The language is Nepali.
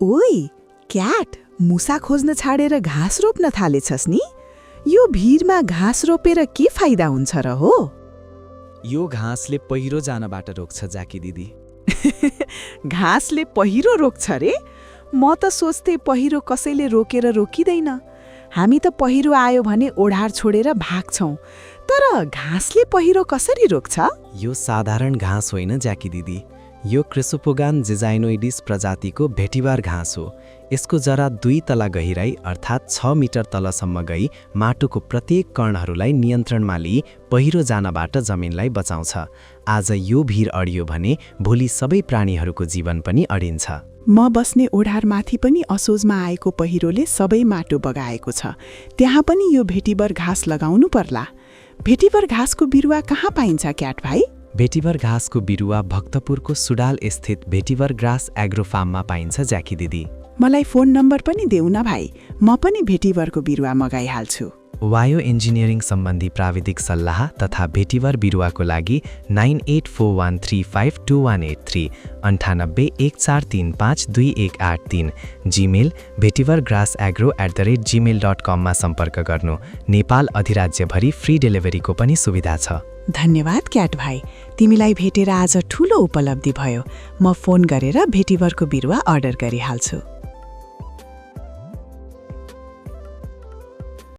ओइ क्याट, मुसा खोज्न छाडेर घाँस रोप्न थालेछस् नि? यो भिरमा घाँस रोपेर के फाइदा हुन्छ र हो? यो घाँसले पहिरो जानबाट रोक्छ जाकी दिदी। घाँसले पहिरो रोक्छ रे? म त सोच्थे पहिरो कसैले रोकेर रोकिँदैन। हामी त पहिरो आयो भने ओढार छोडेर भाग्छौं, तर घाँसले पहिरो कसरी रोक्छ? यो साधारण घाँस होइन जाकी दिदी, यो क्रिसोपोगान जिजाइनोइडिस प्रजातिको भेटिबार घाँस हो। यसको जरा 2 तला गहिराई अर्थात् 6 मिटर तलसम्म गई माटोको प्रत्येक कणहरूलाई नियन्त्रणमा लिई पहिरो जानबाट जमिनलाई बचाउँछ। आज यो भिर अडियो भने भोलि सबै प्राणीहरूको जीवन पनि अडिन्छ। म बस्ने ओढारमाथि पनि असोजमा आएको पहिरोले सबै माटो बगाएको छ। त्यहाँ पनि यो भेटिबर घाँस लगाउनु पर्ला। भेटिबर घाँसको बिरुवा कहाँ पाइन्छ क्याट भाइ? भेटिबर घाँसको बिरुवा भक्तपुरको सुडाल स्थित भेटिबर ग्रास एग्रो फार्ममा पाइन्छ जाकी दिदी। मलाई फोन नम्बर पनि देऊ न भाइ, म पनि भेटिबरको बिरुवा मगाइहाल्छु। वायो इन्जिनियरिङ सम्बन्धी प्राविधिक सल्लाह तथा भेटिबर बिरुवाको लागि 9841352183 9814352183 जीमेल भेटिबरग्रासएग्रो@gmail.com मा सम्पर्क गर्नु। नेपाल अधिराज्यभरि फ्री डेलिभरीको पनि सुविधा छ। धन्यवाद क्याट भाइ, तिमीलाई भेटेर आज ठूलो उपलब्धि भयो। म फोन गरेर भेटिबरको बिरुवा अर्डर गरिहाल्छु।